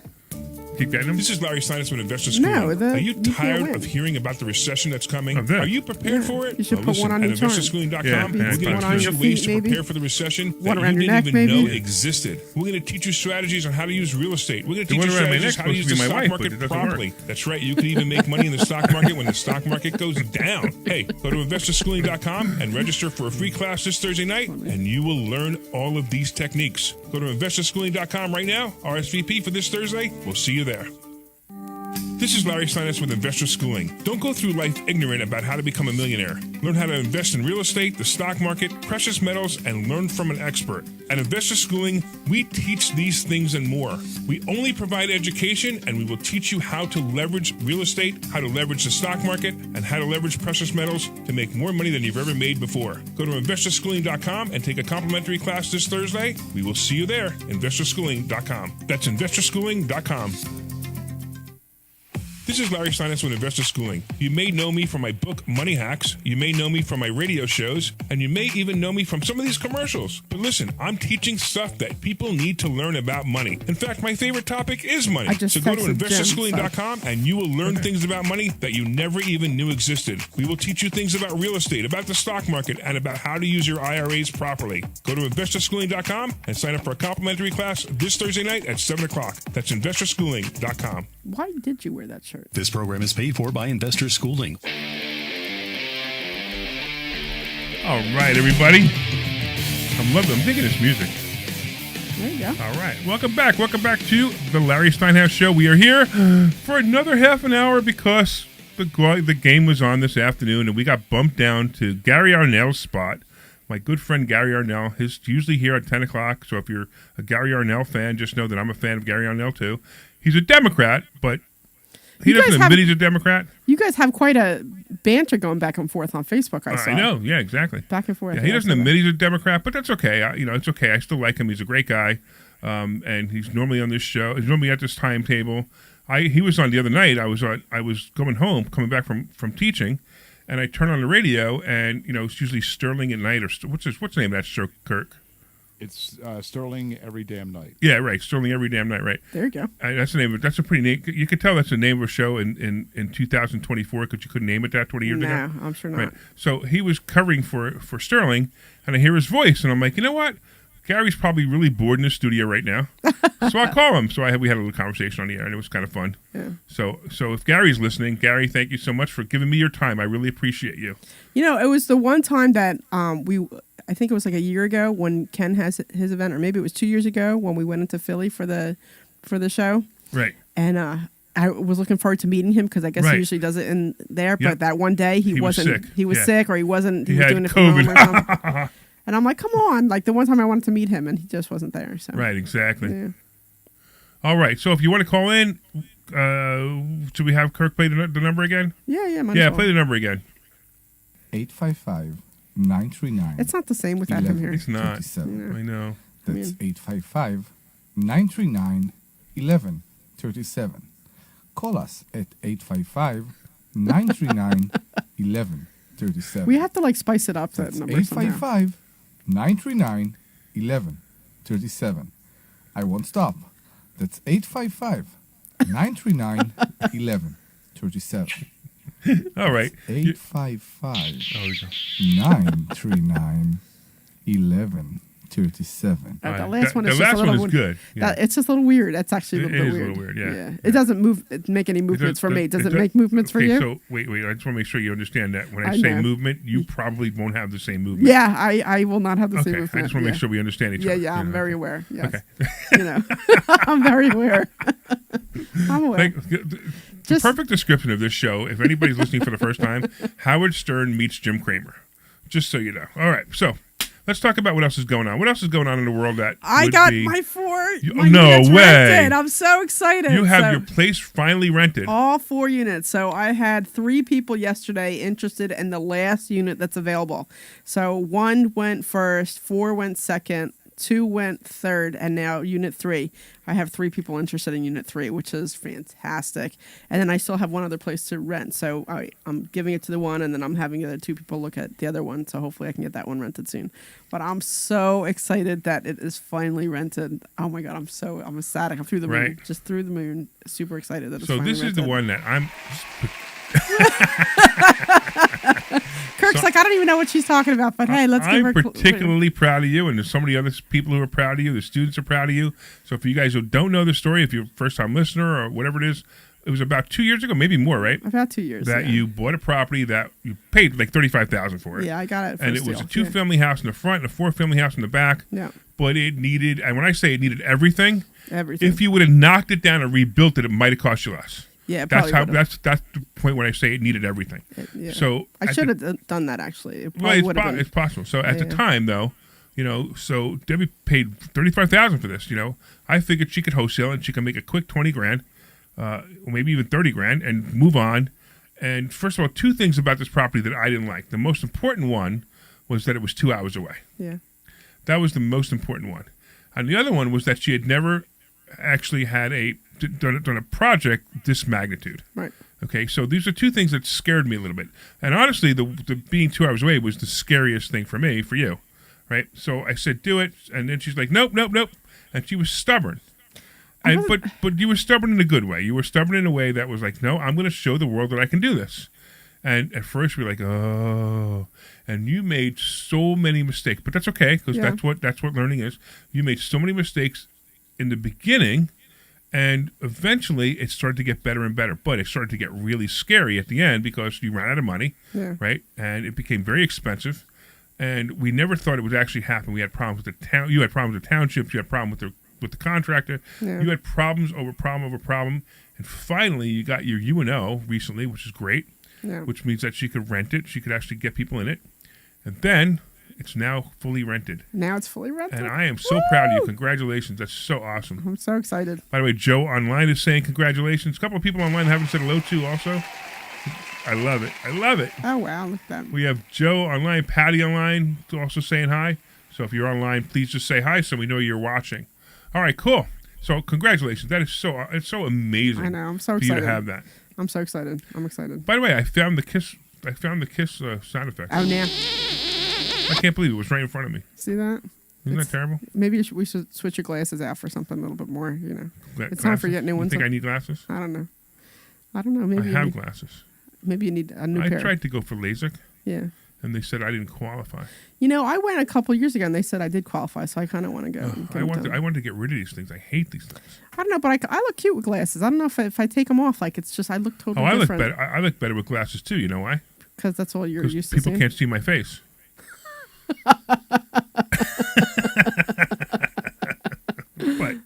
Keep getting them. This is Larry Steinhouse with Investor No, Schooling. Are you you can't tired win. of hearing about the recession that's coming? Of that. Oh, Are you prepared for it? You should put listen, one on at each arm. investorsschooling.com, Yeah, we're going one to on teach your you ways feet, to maybe. prepare for the recession One that around you your didn't neck, even know maybe. existed. We're going to teach you strategies on how to use real estate. We're going to The Oh, teach uh, you one around my strategies neck's how to use the supposed to be my stock wife, but market it doesn't work. properly. That's right. You can even make money in the stock market when the stock market goes down. Hey, go to investorschooling.com and register for a free class this Thursday night, and you will learn all of these techniques. Go to investorschooling.com right now. RSVP for this Thursday. We'll see you there. This is Larry Steinhouse with Investor Schooling. Don't go through life ignorant about how to become a millionaire. Learn how to invest in real estate, the stock market, precious metals, and learn from an expert. At Investor Schooling, we teach these things and more. We only provide education, and we will teach you how to leverage real estate, how to leverage the stock market, and how to leverage precious metals to make more money than you've ever made before. Go to investorschooling.com and take a complimentary class this Thursday. We will see you there. Investorschooling.com. That's investorschooling.com. This is Larry Steinhouse with Investor Schooling. You may know me from my book, Money Hacks. You may know me from my radio shows. And you may even know me from some of these commercials. But listen, I'm teaching stuff that people need to learn about money. In fact, my favorite topic is money. I just So go to texted Jim, investorschooling.com and you will learn things about money that you never even knew existed. We will teach you things about real estate, about the stock market, and about how to use your IRAs properly. Go to investorschooling.com and sign up for a complimentary class this Thursday night at 7 o'clock. That's investorschooling.com. Why did you wear that shirt? This program is paid for by Investor Schooling. All right, everybody. I'm digging this music. There you go. All right. Welcome back. Welcome back to the Larry Steinhouse Show. We are here for another half an hour because the game was on this afternoon, and we got bumped down to Gary Arnell's spot. My good friend Gary Arnell, he's usually here at 10 o'clock, so if you're a Gary Arnell fan, just know that I'm a fan of Gary Arnell, too. He's a Democrat, but he doesn't admit he's a Democrat. You guys have quite a banter going back and forth on Facebook, I saw. I know. Yeah, exactly. Back and forth. Yeah, he doesn't admit he's a Democrat, but that's okay. It's okay. I still like him. He's a great guy, and he's normally on this show. He's normally at this timetable. He was on the other night. I was coming back from teaching, and I turned on the radio, and it's usually Sterling at Night, or what's the name of that show, Kirk? It's Sterling Every Damn Night. Yeah, right. Sterling Every Damn Night, right. There you go. That's the name of it. That's a pretty name. You could tell that's the name of a show in 2024 because you couldn't name it that 20 years ago. No, I'm sure not. Right. So he was covering for Sterling, and I hear his voice, and I'm like, you know what? Gary's probably really bored in the studio right now. So I call him. So we had a little conversation on the air, and it was kind of fun. Yeah. So if Gary's listening, Gary, thank you so much for giving me your time. I really appreciate you. It was the one time that I think it was like a year ago when Ken has his event, or maybe it was 2 years ago when we went into Philly for the show. Right. And I was looking forward to meeting him because I guess he usually does it in there. Yep. But that one day he wasn't. Sick. He was sick, or he wasn't. He was had doing it from home or COVID. something. And I'm like, come on! Like the one time I wanted to meet him, and he just wasn't there. So Right. Exactly. Yeah. All right. So if you want to call in, should we have Kirk play the number again? Yeah. Yeah. Play the number again. 855-939. It's not the same without him here. It's not. 37. I know. That's 855-939-1137. Call us at 855-939-1137. We have to like spice it up. That That's number somehow. 855-939-1137. I won't stop. That's 855-939-1137. All right. 855-939-1137. The last one the is just last a little one is good. Yeah. It's just a little weird. It's actually a It little bit is a weird. little weird, yeah. It doesn't make any movements for me. Does it make movements for okay, you? So wait. I just want to make sure you understand that when I I say know. movement, you probably won't have the same movement. Yeah, I will not have the same Okay. movement. I just want to make sure we understand each other. Yeah, I'm you know. very aware. Yes. Okay. I'm very aware. I'm aware. The perfect description of this show, if anybody's listening for the first time, Howard Stern meets Jim Cramer. Just so you know. All right, so let's talk about what else is going on. What else is going on in the world that I would got be... my no units way. rented. I'm so excited. You have your place finally rented. All 4 units. So I had 3 people yesterday interested in the last unit that's available. So 1 went first, 4 went second, 2 went third, and now unit 3. I have 3 people interested in unit 3, which is fantastic. And then I still have 1 other place to rent. So I'm giving it to the one, and then I'm having the other 2 people look at the other one. So hopefully I can get that one rented soon. But I'm so excited that it is finally rented. Oh my God, I'm ecstatic. I'm through the moon. Just through the moon. Super excited that it's finally rented. So this is the one that I'm... Kirk's like, I don't even know what she's talking about, but hey, let's give her... I'm particularly proud of you, and there's so many other people who are proud of you. The students are proud of you. So for you guys who don't know the story, if you're a first-time listener or whatever it is, it was about 2 years ago, maybe more, right? About 2 years, that you bought a property that you paid like $35,000 for it. Yeah, I got it. And it was a 2-family house in the front and a 4-family house in the back. Yeah. But it needed, and when I say it needed everything, everything. If you would have knocked it down and rebuilt it, it might have cost you less. Yeah, that's the point when I say it needed everything. Yeah. So I should have done that actually. It's possible. So at the time, though, so Debbie paid $35,000 for this. I figured she could wholesale and she could make a quick $20,000, or maybe even $30,000, and move on. And first of all, 2 things about this property that I didn't like. The most important one was that it was 2 hours away. Yeah, that was the most important one. And the other one was that she had never actually had done a project this magnitude. Right. Okay, so these are 2 things that scared me a little bit. And honestly, the being 2 hours away was the scariest thing for me, for you, right? So I said, do it. And then she's like, nope. And she was stubborn. And but you were stubborn in a good way. You were stubborn in a way that was like, no, I'm going to show the world that I can do this. And at first we were like, oh, and you made so many mistakes. But that's okay, because that's what learning is. You made so many mistakes in the beginning, and eventually it started to get better and better. But it started to get really scary at the end because you ran out of money, right? And it became very expensive. and we never thought it would actually happen. We had problems with the town. You had problems with townships. You had problems with the contractor. Yeah. You had problems over problem, and finally you got your UNO recently, which is great. Yeah. Which means that she could rent it. She could actually get people in it, and then it's now fully rented. Now it's fully rented. And I am so proud of you. Congratulations. That's so awesome. I'm so excited. By the way, Joe online is saying congratulations. A couple of people online haven't said hello to also. I love it. I love it. Oh, wow. Look at that. We have Joe online, Patty online also saying hi. So if you're online, please just say hi so we know you're watching. All right, cool. So congratulations. That is it's so amazing. I know. I'm so for you excited. to have that. I'm so excited. I'm excited. By the way, I found the kiss sound effect. Oh, now. I can't believe it was right in front of me. See that? Isn't that terrible? Maybe we should switch your glasses out for something a little bit more, It's time for Glasses? getting new You ones. think I need glasses? I don't know. Maybe I have glasses. Maybe you need a new I pair. tried to go for LASIK, Yeah. and they said I didn't qualify. I went a couple years ago, and they said I did qualify, so I kind of want to go. and get I them want done. to get rid of these things. I hate these things. I don't know, but I look cute with glasses. I don't know if I take them off, it's just I look totally I look different. better. I look better with glasses too. You know why? Because that's all you're Because used to people seeing. can't see my face.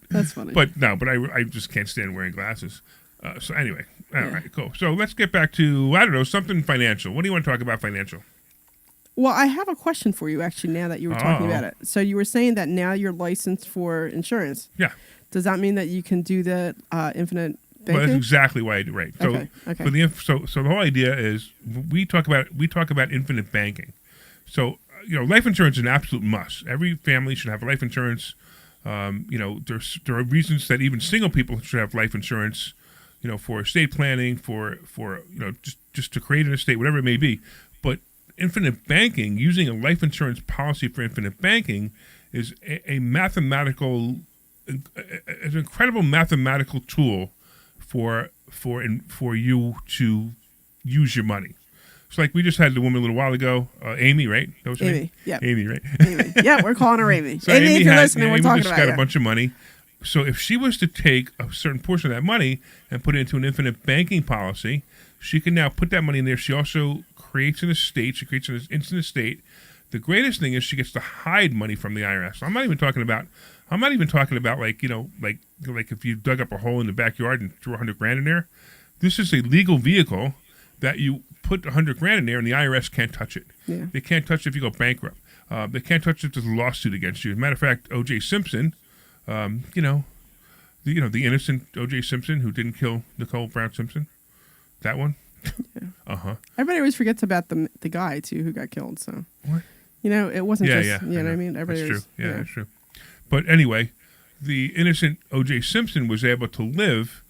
That's funny. But I just can't stand wearing glasses. So anyway, all right, cool. So let's get back to, I don't know, something financial. What do you want to talk about financial? Well, I have a question for you, actually, now that you were talking about it. So you were saying that now you're licensed for insurance. Yeah. Does that mean that you can do the infinite banking? Well, that's exactly why I do. Right. So Okay. for so the whole idea is we talk about infinite banking. So life insurance is an absolute must. Every family should have life insurance. There are reasons that even single people should have life insurance. For estate planning, for just to create an estate, whatever it may be. But infinite banking, using a life insurance policy for infinite banking, is a mathematical, an incredible mathematical tool for you to use your money. So like we just had the woman a little while ago, Amy, right? That was her Amy, name? yeah. Amy, right? Amy. Yeah, we're calling her Amy. So Amy, if you're listening, we're Amy talking just about got you. a bunch of money. So if she was to take a certain portion of that money and put it into an infinite banking policy, she can now put that money in there. She also creates an estate. She creates an instant estate. The greatest thing is she gets to hide money from the IRS. I'm not even talking about like if you dug up a hole in the backyard and threw $100,000 in there. This is a legal vehicle that you put $100,000 in there and the IRS can't touch it. Yeah. They can't touch it if you go bankrupt. They can't touch it if there's a lawsuit against you. As a matter of fact, O.J. Simpson, the innocent O.J. Simpson who didn't kill Nicole Brown Simpson, that one. Yeah. Everybody always forgets about the guy too who got killed. So what? It wasn't just I you know what I know. mean. Everybody That's true. was, That's true. But anyway, the innocent O.J. Simpson was able to live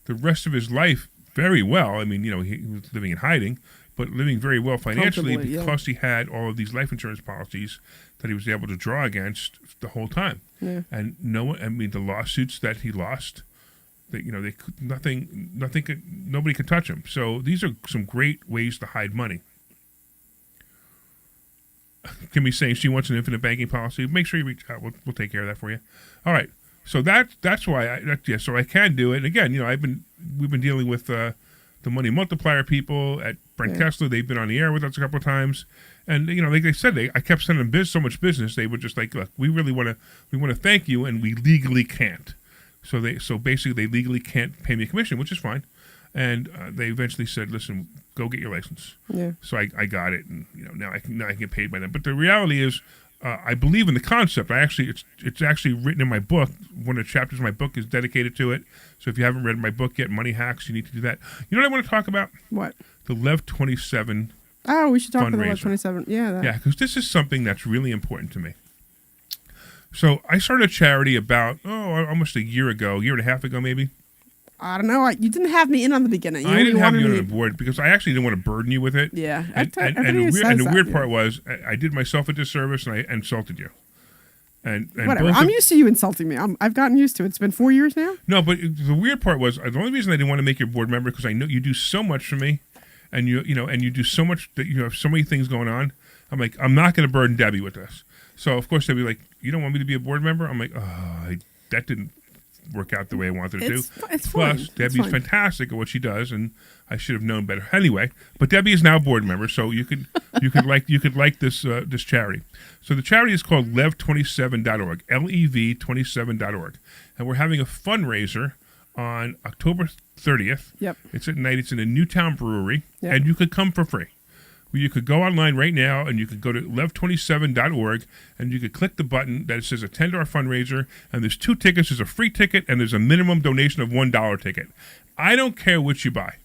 the rest of his life very well. I mean, he was living in hiding, but living very well financially Comfortably, because he had all of these life insurance policies that he was able to draw against the whole time. Yeah. And the lawsuits that he lost, nobody could touch him. So these are some great ways to hide money. Kimmy's saying she wants an infinite banking policy. Make sure you reach out. We'll take care of that for you. All right. So that's why so I can do it. And again, we've been dealing with the money multiplier people at Brent Kessler. They've been on the air with us a couple of times, and like they said, I kept sending them so much business. They were just like, look, we want to thank you, and we legally can't. So basically they legally can't pay me a commission, which is fine. And they eventually said, listen, go get your license. Yeah. So I got it, and now I can get paid by them. But the reality is, I believe in the concept. It's actually written in my book. One of the chapters of my book is dedicated to it. So if you haven't read my book yet, Money Hacks, you need to do that. You know what I want to talk about? What? The Lev 27. Oh, we should talk about the fundraiser. Lev 27. Yeah. Yeah, because this is something that's really important to me. So I started a charity about almost a year and a half ago, maybe. I don't know. You didn't have me in on the beginning. I didn't have you on the board because I actually didn't want to burden you with it. Yeah. And the weird part was I did myself a disservice and I insulted you. And whatever. I'm used to you insulting me. I've gotten used to it. It's been 4 years now. No, but the weird part was the only reason I didn't want to make you a board member because I know you do so much for me, and you do so much that you have so many things going on. I'm like, I'm not going to burden Debbie with this. So of course they'd be like, you don't want me to be a board member? I'm like, that didn't work out the way I wanted it to. It's Plus, fine. Debbie's fantastic at what she does, and I should have known better. Anyway, but Debbie is now a board member, so you could like this this charity. So the charity is called lev27.org, lev27.org, and we're having a fundraiser on October 30th. Yep. It's at night. It's in a Newtown brewery, Yep. and you could come for free. Well, you could go online right now, and you could go to lev27.org, and you could click the button that says attend our fundraiser, and there's 2 tickets. There's a free ticket, and there's a minimum donation of $1 ticket. I don't care what you buy.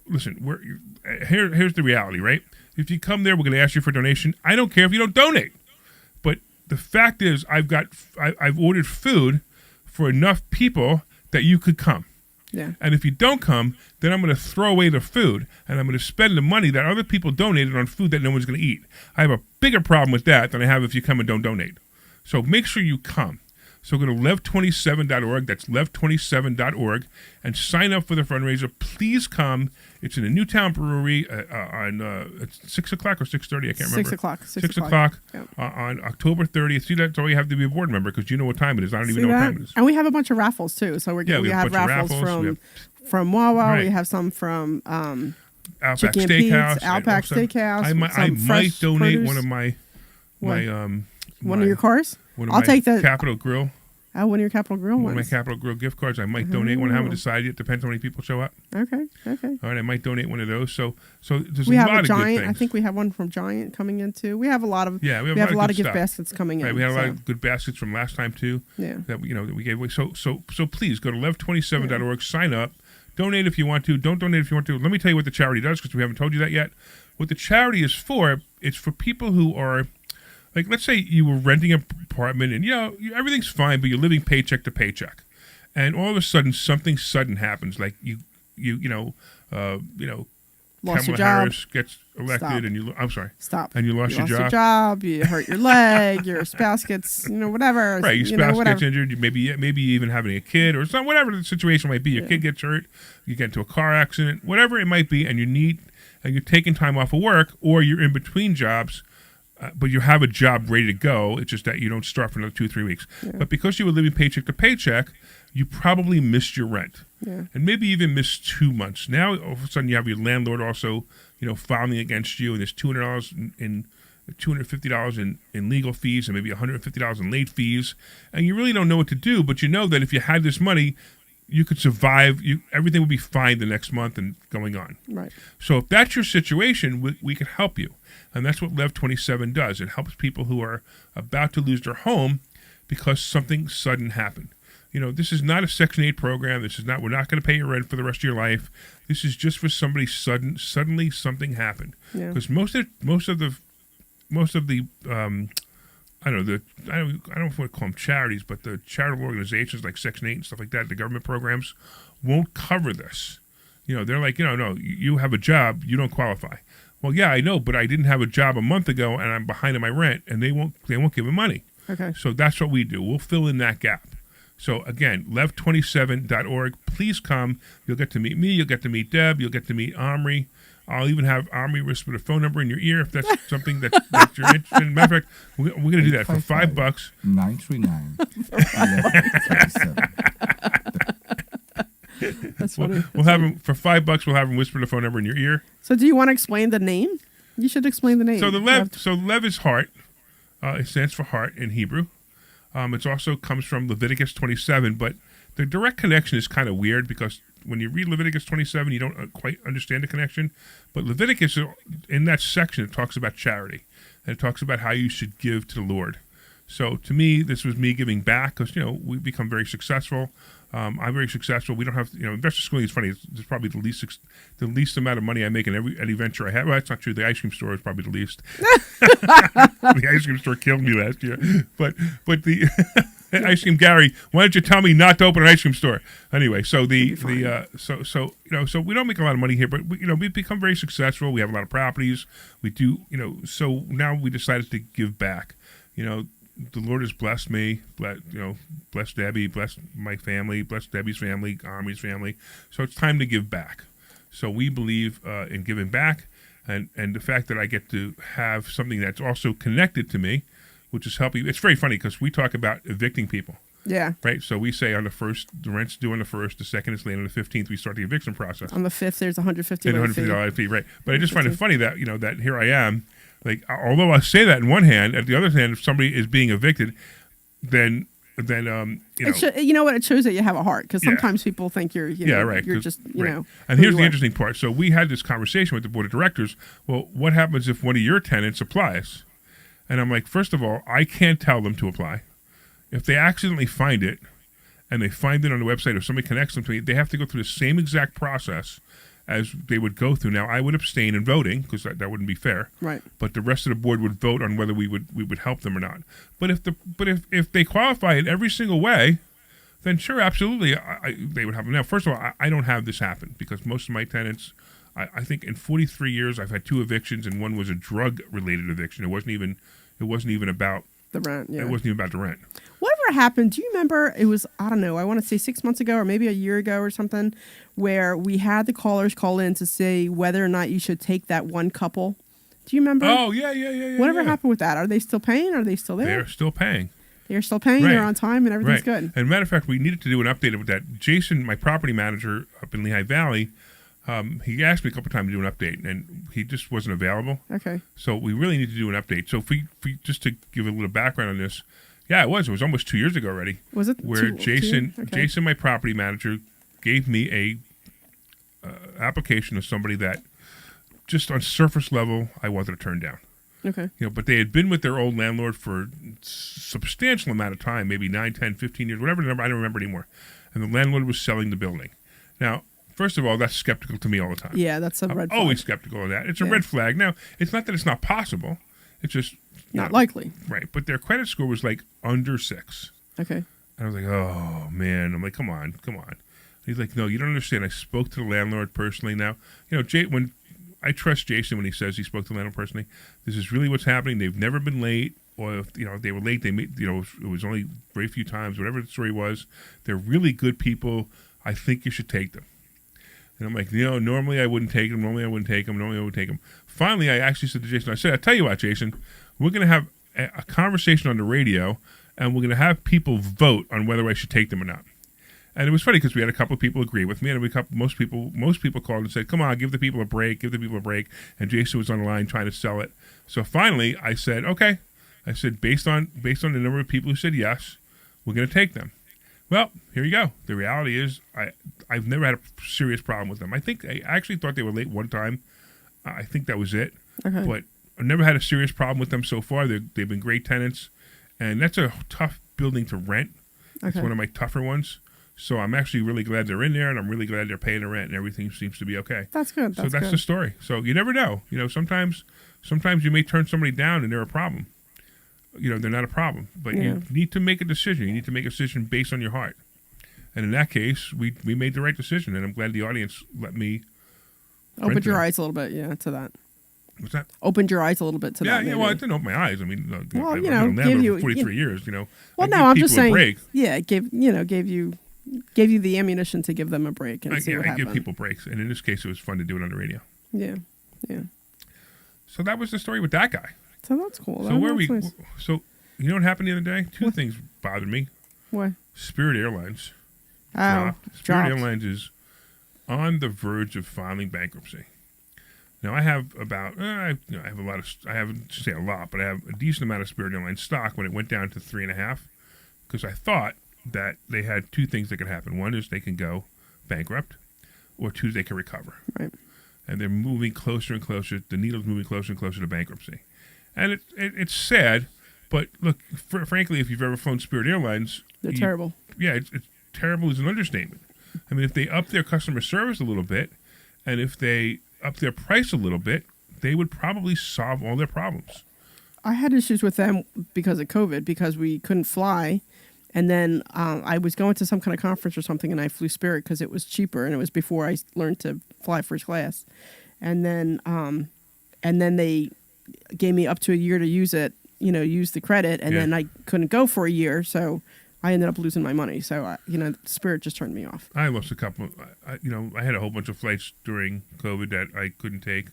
Listen, here's the reality, right? If you come there, we're going to ask you for a donation. I don't care if you don't donate. But the fact is, I've ordered food for enough people that you could come. Yeah. And if you don't come, then I'm going to throw away the food, and I'm going to spend the money that other people donated on food that no one's going to eat. I have a bigger problem with that than I have if you come and don't donate. So make sure you come. So go to lev27.org, that's lev27.org, and sign up for the fundraiser. Please come. It's in the Newtown Brewery it's 6 o'clock or 6:30, I can't remember. 6 o'clock. 6 o'clock Yep. On October 30th. See, that's all you have to be a board member, because you know what time it is. I don't even know what time it is. And we have a bunch of raffles too. So we we have have a bunch of raffles raffles. from Wawa. Right. We have some from Outback Chicken and Steakhouse. Pete's, Outback also- Steakhouse, I might some fresh donate produce. one of my one of your cars. one of I'll my take the Capital Grill. one of your Capital Grill One of my ones. Capital Grill gift cards. I might donate one. I haven't decided yet. Depends how many people show up. Okay. All right, I might donate one of those. So there's We a have lot a of Giant. good I things. think we have one from Giant coming in too. We have a lot of we have a lot good of gift stuff. baskets coming in. Right, we had a lot so, of good baskets from last time too. Yeah. That we gave away. So please go to lev27.org. Sign up. Donate if you want to. Don't donate if you want to. Let me tell you what the charity does, because we haven't told you that yet. What the charity is for, it's for people who are, like, let's say you were renting an apartment and everything's fine, but you're living paycheck to paycheck, and all of a sudden something sudden happens, like you Lost your Kamala job. Harris gets elected, Stop. and I'm sorry. Stop. And you lost your job. job. You hurt your leg. Your spouse gets, whatever. Right, your spouse whatever. gets injured. Maybe even having a kid or something, whatever the situation might be. Your kid gets hurt. You get into a car accident, whatever it might be, and you're taking time off of work, or you're in between jobs, but you have a job ready to go. It's just that you don't start for another 2-3 weeks. Yeah. But because you were living paycheck to paycheck, you probably missed your rent, and maybe even missed 2 months. Now all of a sudden you have your landlord also, filing against you, and there's $200 in $250 in legal fees, and maybe $150 in late fees, and you really don't know what to do. But you know that if you had this money, you could survive. Everything would be fine the next month and going on. Right. So if that's your situation, we can help you, and that's what Lev27 does. It helps people who are about to lose their home because something sudden happened. This is not a Section 8 program. We're not going to pay your rent for the rest of your life. This is just for somebody suddenly something happened. Because most of the I don't know if we call them charities, but the charitable organizations like Section 8 and stuff like that, the government programs won't cover this. They're like, no, you have a job, you don't qualify. Well, yeah, I know, but I didn't have a job a month ago and I'm behind on my rent, and they won't give me money. Okay. So that's what we do. We'll fill in that gap. So again, lev27.org. Please come. You'll get to meet me. You'll get to meet Deb. You'll get to meet Omri. I'll even have Omri whisper the phone number in your ear if that's something that you're interested in. Matter of fact, we're going to do that for $5. 939. That's funny. We'll have him for $5. We'll have him whisper the phone number in your ear. So do you want to explain the name? You should explain the name. So Lev is heart. It stands for heart in Hebrew. It also comes from Leviticus 27, but the direct connection is kind of weird, because when you read Leviticus 27, you don't quite understand the connection. But Leviticus, in that section, it talks about charity, and it talks about how you should give to the Lord. So to me, this was me giving back, because we've become very successful. I'm very successful. We don't have, investor schooling is funny. It's probably the least amount of money I make in any venture I have. Well, that's not true. The ice cream store is probably the least. The ice cream store killed me last year. But the ice cream Gary, why don't you tell me not to open an ice cream store? Anyway, so so we don't make a lot of money here, but we've become very successful. We have a lot of properties. We do, so now we decided to give back. The Lord has blessed me, blessed Debbie, blessed my family, blessed Debbie's family, Omri's family. So it's time to give back. So we believe in giving back, and the fact that I get to have something that's also connected to me, which is helping. It's very funny because we talk about evicting people. Yeah. Right. So we say on the first, the rent's due on the first. The second is late on the 15th. We start the eviction process. On the 5th, there's a $150 And fee. $150 fee, right? But I just find it funny that that here I am, like although I say that in one hand, at the other hand, if somebody is being evicted, then you know what? It shows that you have a heart, because Yeah. sometimes people think you're right. you're 'cause- just right. And who here's you the are. interesting part. So we had this conversation with the board of directors. Well, what happens if one of your tenants applies? And I'm like, first of all, I can't tell them to apply. If they accidentally find it, and they find it on the website, if somebody connects them to it, they have to go through the same exact process as they would go through. Now, I would abstain in voting because that wouldn't be fair. Right. But the rest of the board would vote on whether we would help them or not. But if they qualify in every single way, then sure, absolutely, they would have them. Now, first of all, I don't have this happen because most of my tenants, I think in 43 years, I've had 2 evictions, and one was a drug-related eviction. It wasn't even about The rent. Yeah. It wasn't even about the rent. Whatever happened? Do you remember? It was, I don't know, I want to say 6 months ago or maybe a year ago or something, where we had the callers call in to say whether or not you should take that one couple. Do you remember? Oh yeah. Whatever happened with that? Are they still paying? Are they still there? They're still paying. They're still paying. Right. They're on time, and everything's Right. good. And matter of fact, we needed to do an update with that. Jason, my property manager up in Lehigh Valley, he asked me a couple times to do an update, and he just wasn't available. Okay. So we really need to do an update. So if we just to give a little background on this, yeah, it was almost 2 years ago already. Was it? Where 2 years? Okay. Jason, my property manager, gave me a application of somebody that just on surface level I wanted to turn down. Okay. But they had been with their old landlord for substantial amount of time, maybe 9, 10, 15 years, whatever the number, I don't remember anymore. And the landlord was selling the building. Now, first of all, that's skeptical to me all the time. Yeah, that's a red I'm flag. always skeptical of that. It's a Yeah. red flag. Now, it's not that it's not possible. It's just Not likely. Right. But their credit score was like under 6. Okay. And I was like, oh, man. I'm like, come on. He's like, no, you don't understand. I spoke to the landlord personally. Now, when I trust Jason when he says he spoke to the landlord personally. This is really what's happening. They've never been late, or if they were late, they made, it was only very few times. Whatever the story was, they're really good people. I think you should take them. And I'm like, normally I wouldn't take them. Normally I wouldn't take them. Finally, I actually said to Jason, I said, I tell you what, Jason, we're going to have a conversation on the radio, and we're going to have people vote on whether I should take them or not. And it was funny because we had a couple of people agree with me, and most people called and said, "Come on, give the people a break." And Jason was on the line trying to sell it. So finally, I said, "Okay." I said, based on the number of people who said yes, we're going to take them. Well, here you go. The reality is, I've never had a serious problem with them. I actually thought they were late one time. I think that was it. Okay. But I've never had a serious problem with them so far. They've been great tenants, and that's a tough building to rent. It's one of my tougher ones. So I'm actually really glad they're in there, and I'm really glad they're paying the rent, and everything seems to be okay. That's good. So that's the story. So you never know. Sometimes you may turn somebody down, and they're a problem. They're not a problem. But you need to make a decision. You need to make a decision based on your heart. And in that case, we made the right decision, and I'm glad the audience let me opened your eyes a little bit, to that. What's that? Opened your eyes a little bit to that. Yeah, maybe. well, I didn't open my eyes. I mean, I've been a give landlord you- for 43 years, Well, I no, give I'm just people a saying. break. Yeah, it gave you the ammunition to give them a break and see what I happened. give people breaks, and in this case, it was fun to do it on the radio. Yeah. So that was the story with that guy. So that's cool. So That's nice. So you know what happened the other day? Two things bothered me. What? Spirit Airlines Oh, Spirit dropped. Airlines is on the verge of filing bankruptcy. Now I have about I have a lot of I haven't say a lot, but I have a decent amount of Spirit Airlines stock when it went down to 3.5, because I thought that they had two things that could happen. One is they can go bankrupt, or two, they can recover. Right. And they're moving closer and closer. The needle's moving closer and closer to bankruptcy. And it's sad, but look, frankly, if you've ever flown Spirit Airlines, They're terrible. Yeah, it's terrible is an understatement. I mean, if they up their customer service a little bit, and if they up their price a little bit, they would probably solve all their problems. I had issues with them because of COVID, because we couldn't fly. And then I was going to some kind of conference or something, and I flew Spirit because it was cheaper, and it was before I learned to fly first class. And then they gave me up to a year to use it, use the credit, and then I couldn't go for a year, so I ended up losing my money. So, Spirit just turned me off. I lost a couple. I had a whole bunch of flights during COVID that I couldn't take,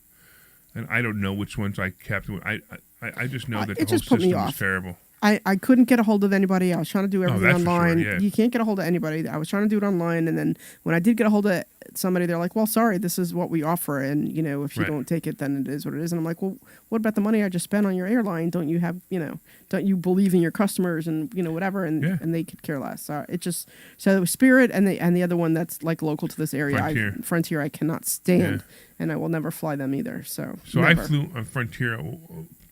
and I don't know which ones I kept. I just know that the It whole just put me system off. was terrible. I couldn't get a hold of anybody. I was trying to do everything that's for sure, online. yeah. You can't get a hold of anybody. I was trying to do it online, and then when I did get a hold of somebody, they're like, "Well, sorry, this is what we offer, and if you Right. don't take it, then it is what it is." And I'm like, "Well, what about the money I just spent on your airline? Don't you have don't you believe in your customers and whatever?" And Yeah. and they could care less. So it was Spirit and the other one that's like local to this area. Frontier. I cannot stand, Yeah. and I will never fly them either. So I never. flew on Frontier a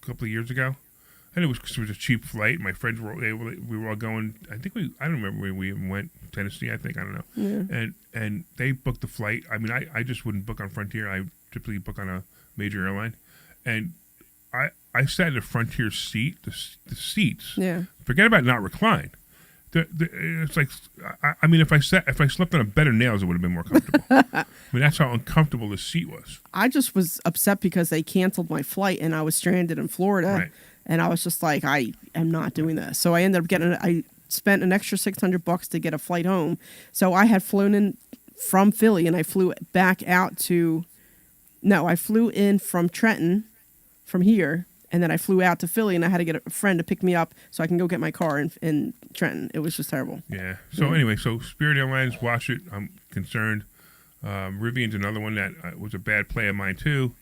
couple of years ago, and it was a cheap flight. My friends we were all going. I don't remember where we even went. Tennessee, I think. I don't know. Yeah. And they booked the flight. I mean, I just wouldn't book on Frontier. I typically book on a major airline, and I sat in the Frontier seat. The seats. Yeah. Forget about not recline. It's like I mean, if I slept on a bed of nails, it would have been more comfortable. I mean, that's how uncomfortable the seat was. I just was upset because they canceled my flight and I was stranded in Florida. Right. And I was just like, I am not doing this. So I ended up I spent an extra $600 to get a flight home. So I had flown in from Philly and I flew back out I flew in from Trenton from here. And then I flew out to Philly and I had to get a friend to pick me up so I can go get my car in Trenton. It was just terrible. Yeah. So anyway, Spirit Airlines, watch it. I'm concerned. Rivian's another one that was a bad play of mine too.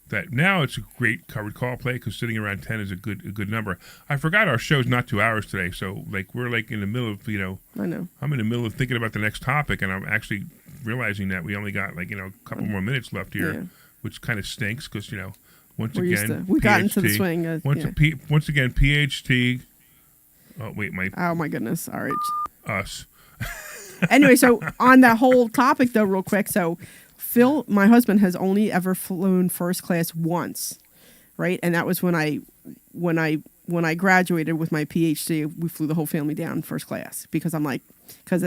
That now it's a great covered call play because sitting around 10 is a good number. I forgot our show's not 2 hours today, so we're in the middle of I know. I'm in the middle of thinking about the next topic, and I'm actually realizing that we only got a couple more minutes left here, which kind of stinks because once again we got into the swing. Once again, PHT. Oh wait, oh my goodness! All right. Us. Anyway, so on that whole topic though, real quick, so Phil, my husband, has only ever flown first class once, right? And that was when I graduated with my PhD. We flew the whole family down first class because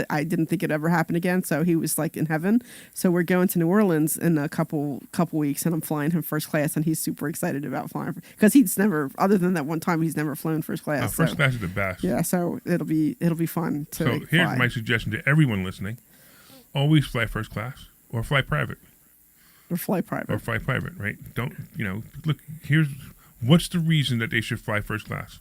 I didn't think it'd ever happen again. So he was in heaven. So we're going to New Orleans in a couple weeks, and I'm flying him first class, and he's super excited about flying because he's never, other than that one time, he's never flown first class. First class is the best. Yeah, so it'll be fun to. So here's my suggestion to everyone listening: always fly first class or fly private. Or fly private, right? Don't look. Here's what's the reason that they should fly first class.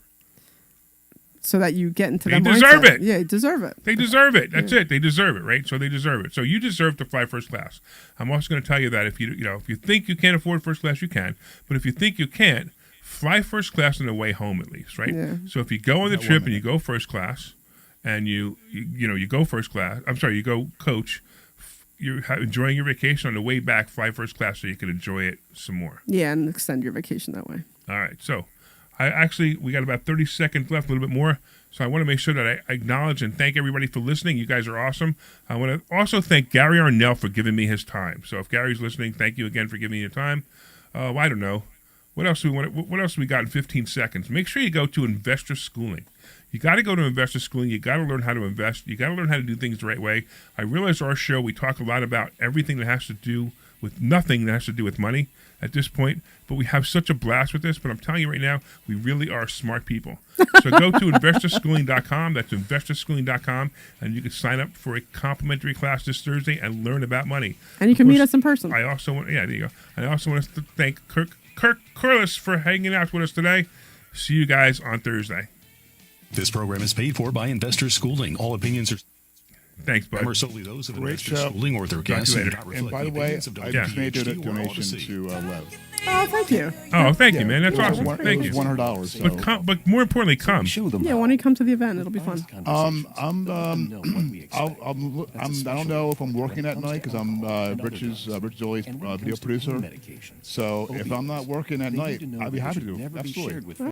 So that you get into they that deserve mindset. it. Yeah, deserve it. They deserve it. That's it. They deserve it, right? So they deserve it. So you deserve to fly first class. I'm also going to tell you that if you think you can't afford first class, you can. But if you think you can't, fly first class on the way home at least, right? Yeah. So if you go on the trip and you go first class, and you go first class. I'm sorry, you go coach. You're enjoying your vacation on the way back. Fly first class so you can enjoy it some more. Yeah, and extend your vacation that way. All right. So we got about 30 seconds left, a little bit more. So I want to make sure that I acknowledge and thank everybody for listening. You guys are awesome. I want to also thank Gary Arnell for giving me his time. So if Gary's listening, thank you again for giving me your time. I don't know. What else we got in 15 seconds? Make sure you go to Investor Schooling. You got to go to Investor Schooling. You got to learn how to invest. You got to learn how to do things the right way. I realize our show, we talk a lot about everything that has to do with nothing that has to do with money at this point, but we have such a blast with this. But I'm telling you right now, we really are smart people. So go to investorschooling.com. That's investorschooling.com, and you can sign up for a complimentary class this Thursday and learn about money. And you can meet us in person. I also want, there you go. I also want to thank Kirk Corliss for hanging out with us today. See you guys on Thursday. This program is paid for by Investor Schooling. All opinions Thanks, bud. are solely those of Great Investor show. Schooling or their guests and do not reflect And by the the way, opinions of I just made a WPHT or donation Odyssey. to Lev. Oh, thank you. Oh, thank you, Yeah, man. That's it was awesome. Thank you. It was $100. So. But more importantly, come. Yeah, why don't you come to the event? It'll be fun. I don't know if I'm working that night because I'm Rich Zoe's video producer. So if I'm not working that night, I'd be happy to. Absolutely.